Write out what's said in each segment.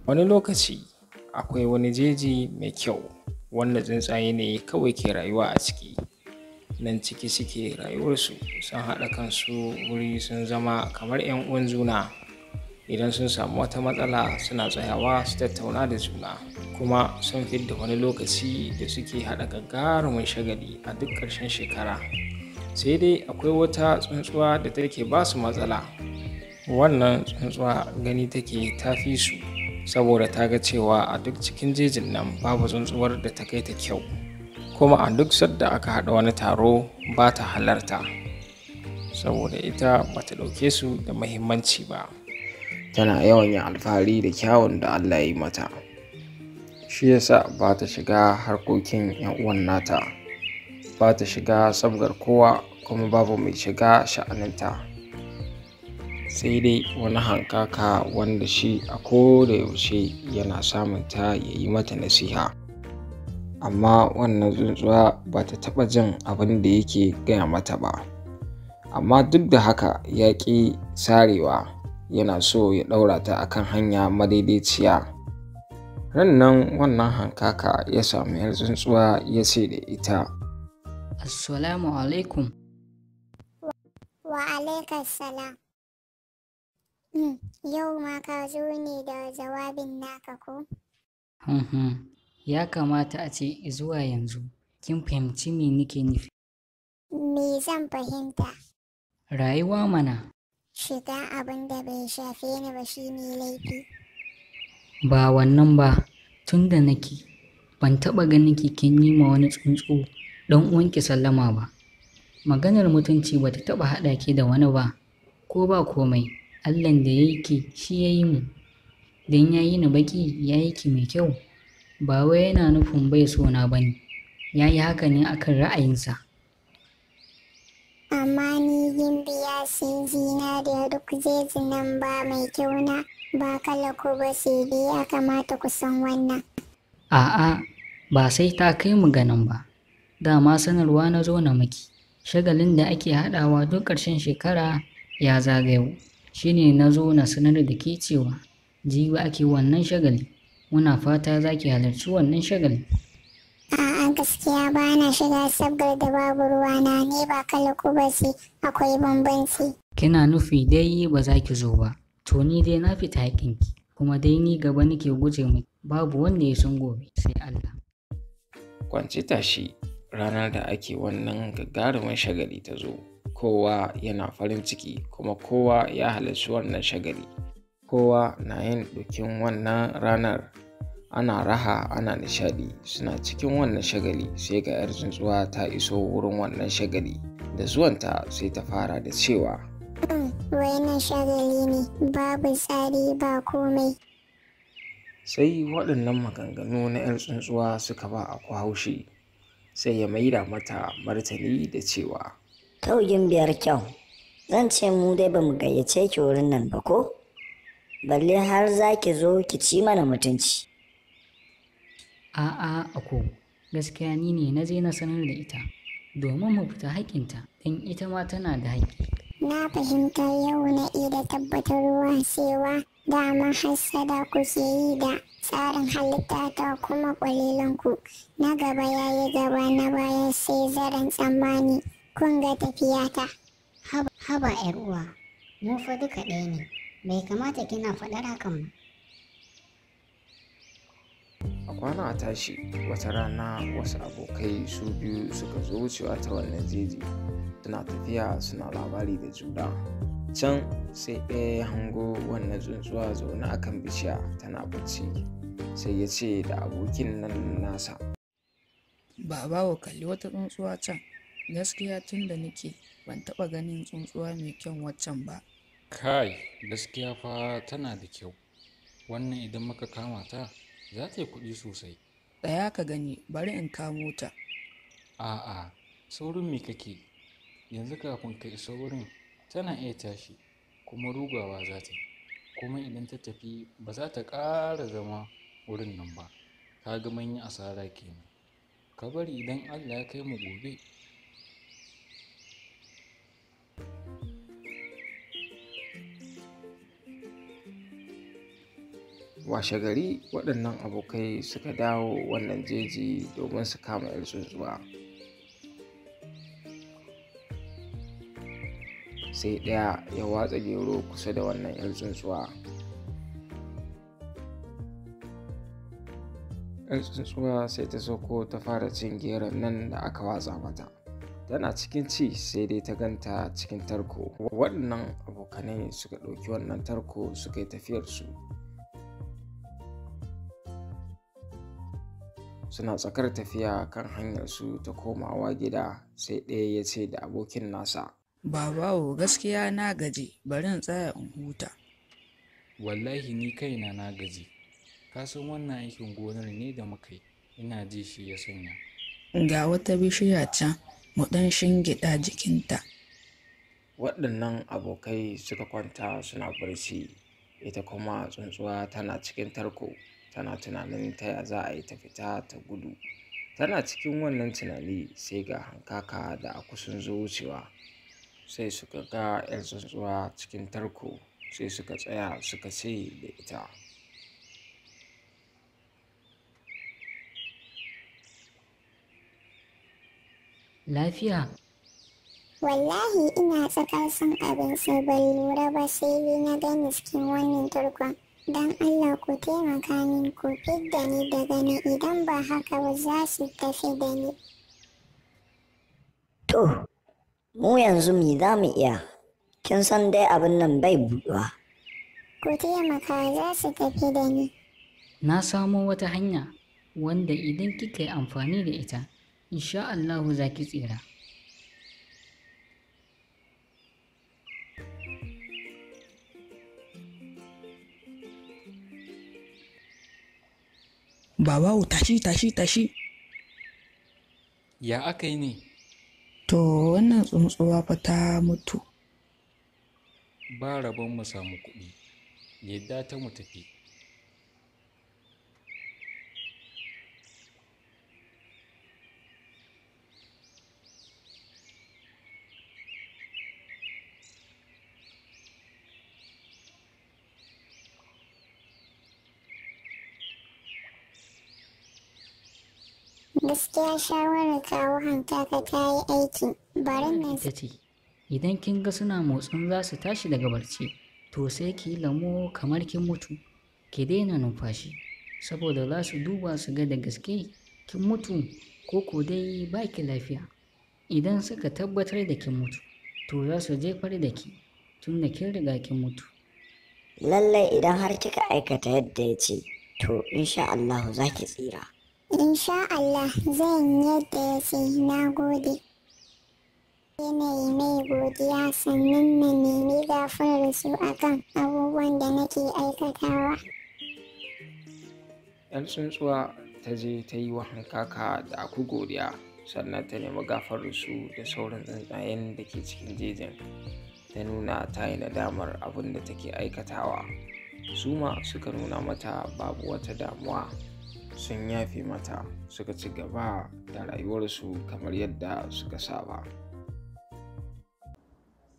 Wani lokaci akwai wani jeji mai kyau wanda tsuntsaye ne kawai ke rayuwa a ciki. Nan ciki suke rayuwarsu, sun haɗa kansu wuri sun zama kamar 'yan uwan juna. Idan sun samu wata matsala suna tsayawa su tattauna da juna, kuma sun fidda wani lokaci da suke haɗa gagarumin shagali a duk ƙarshen shekara. Sai dai akwai wata tsuntsuwa da take ba su matsala. Wannan tsuntsuwa gani take ta fi su, saboda ta ga cewa a duk cikin jejin nan babu tsuntsuwar da ta kai ta kyau. Kuma a duk sadda aka haɗa wani taro ba ta halarta, saboda ita ba ta ɗauke su da muhimmanci ba. Tana yawan yin alfahari da kyawun da Allah ya yi mata. Shi yasa ba ta shiga harkokin 'yan uwan nata, ba ta shiga sabgar kowa, kuma babu mai shiga sha'aninta. Sai dai wani hankaka wanda shi a koda yaushe yana samun ta ya yi mata nasiha. Amma wannan tsuntsuwa ba ta taɓa jin abin da yake gaya mata ba. Amma duk da haka ya ƙi sarewa, yana so ya ɗaura ta akan hanya madaidaiciya. Rannan wannan hankaka ya samu 'yar tsuntsuwa ya ce da ita, Assalamu alaikum. Wa alaikas salam. Yau ma ka zo ne da jawabin naka ko? Ya kamata a ce zuwa yanzu kin fahimci me nake nufi. Me zan fahimta? Rayuwa mana. Shiga abin da bai shafe ni ba shi ne laifi. Ba wannan ba, tun da nake ban taɓa ganin kin yi ma wani tsuntsu ɗan uwanki sallama ba. Maganar mutunci ba ta taɓa haɗa ki da wani ba, ko ba komai, Allahn da ya yi ki shi ya yi mu. Don ya yi ni baƙi ya yi ki mai kyau, ba wai yana nufin bai so na ba ne, ya yi haka ne akan ra'ayinsa. Amma ni gimbiya sai zinariya duk jejin nan ba mai kyau na ba kala ko ba, sai dai ya kamata ku san wannan. A'a, ba sai ta kai mu ganin ba. Dama sanarwa na zo na maki. Shagalin da ake haɗawa duk ƙarshen shekara ya zagayo. Shi ne na zo na sanar da ke cewa jibi ake wannan shagali. Muna fata za ki halarci wannan shagali. A'a gaskiya ba na shiga sabgar da babu ruwana, ne ba kala ko ba, sai akwai bambanci. Kina nufi dai ba za ki zo ba. To ni dai na fita haƙinki, kuma dai ni gaba nake guje miki. Babu wanda ya san gobe sai Allah. Kwanci tashi, ranar da ake wannan gagarumin shagali ta zo. Kowa yana farin ciki, kuma kowa ya halarci wannan shagali. Kowa na yin ɗokin wannan ranar. Ana raha, ana nishaɗi. Suna cikin wannan shagali sai ga 'yar tsuntsuwa ta iso wurin wannan shagali. Da zuwanta sai ta fara da cewa, Wannan shagali ne, babu tsari ba komai. sai waɗannan maganganu na 'yar tsuntsuwa suka ba Aku haushi. Sai ya maida mata martani da cewa, Taugin biyar kyau, zan ce mu dai ba mu gayyace ki wurin nan ba ko? Balle har za ki zo ki ci mana mutunci. A'a Ako, gaskiya ni ne na je na sanar da ita, domin mu fita haƙinta, don ita ma tana da haƙƙi. Na fahimta yau na iya tabbatarwa cewa dama hassada kuke yi da tsarin halitta ta kuma ƙwalilanku. Na gaba ya yi gaba, na baya sai zaren tsammani. Kun ga tafiyata. Haba 'yar uwa, mu fa duka ɗaya ne, bai kamata kina faɗar hakan ba. a kwana a tashi, wata rana wasu abokai su biyu suka zo wucewa ta wannan jeji. Suna tafiya suna labari da juna. Can sai ɗaya ya hango wannan tsuntsuwa zaune akan bishiya tana bacci. Sai ya ce da abokin nan nasa, Baba wa kalli wata tsuntsuwa can. Gaskiya tun da nake ban taɓa ganin tsuntsuwa mai kyan waccan ba. Kai, gaskiya fa tana da kyau. Wannan idan muka kama ta, za ta yi kuɗi sosai. Tsaya ka gani, bari in kamo ta. A'a, saurin me kake? Yanzu kafin ka isa wurin, tana iya tashi, kuma rugawa za ta yi. Kuma idan ta tafi, ba za ta ƙara zama wurin nan ba. Ka ga mun yi asara kenan. Ka bari idan Allah ya kai mu gobe. washe gari waɗannan abokai suka dawo wannan jeji domin su kama 'yar tsuntsuwa. Sai ɗaya ya watsa gero kusa da wannan 'yar tsuntsuwa. 'Yar tsuntsuwa sai ta sauko ta fara cin geron nan da aka watsa mata. Tana cikin ci sai dai ta ganta cikin tarko. Waɗannan abokanai suka ɗauki wannan tarko suka yi tafiyarsu. Suna tsakar tafiya kan hanyarsu ta komawa gida sai ɗaya ya ce da abokin nasa, Babawo gaskiya na gaji, bari in tsaya in huta. Wallahi ni kaina na gaji. Ka san wannan aikin gonar ne da muka yi, ina ji shi ya sanya. Ga wata bishiya can, mu ɗan shingiɗa jikinta. waɗannan abokai suka kwanta suna barci, ita kuma tsuntsuwa tana cikin tarko tana tunanin ta ya za a yi ta fita ta gudu. Tana cikin wannan tunani sai ga hankaka da aku sun zo wucewa, sai suka ga 'yar tsuntsuwa cikin tarko sai suka tsaya suka ce da ita, Lafiya? Wallahi ina tsakar son abinci ban lura ba sai dai na gani cikin wannan tarkon. Don Allah ku taimaka min ku fidda ni daga ni idan ba haka ba za su tafi da ni. To, mu yanzu me za mu iya? Kin san dai abin nan bai buɗuwa. Ku taimaka za su tafi da ni. Na samo wata hanya wanda idan kika yi amfani da ita, insha Allahu za ki tsira. Babawo tashi. Ya aka yi ne? To wannan tsuntsuwa fa ta mutu. Ba rabon mu samu kuɗi, yadda ta mu tafi. Gaskiya shawarar kawo hankaka ta yi aiki. Bari na Ita ce, idan kin ga suna motsin za su tashi daga barci, to sai ki yi lamo kamar kin mutu, ki daina numfashi, saboda za su duba su ga da gaske kin mutu ko dai ba ki lafiya. Idan suka tabbatar da kin mutu, to za su jefar da ki tun da kin riga kin mutu. Lallai idan har kika aikata yadda ya ce, to insha Allahu za ki tsira. insha Allah zan yadda ya ce. Na gode. Yanayi mai godiya sannan na nemi gafarar su akan abubuwan da nake aikatawa. 'Yar tsuntsuwa ta je ta yi wa hankaka da aku godiya, sannan ta nemi gafararsu da sauran tsuntsayen da ke cikin jejin. Ta nuna ta yi nadamar abin da take aikatawa. Su ma suka nuna mata babu wata damuwa, sun yafe mata, suka ci gaba da rayuwarsu kamar yadda suka saba.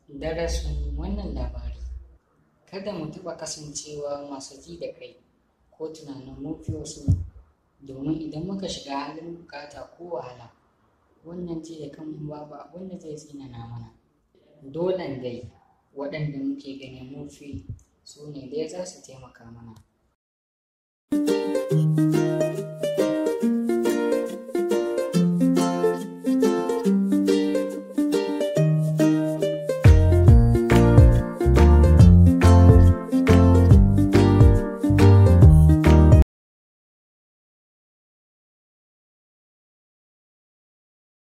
Darasin wannan labari, kada mu taɓa kasancewa masu ji da kai ko tunanin mufi wasu, domin idan muka shiga halin bukata ko wahala, wannan ji da kanmu babu abin da zai tsinana mana. Dolen dai waɗanda muke ganin mufi su ne dai za su taimaka mana.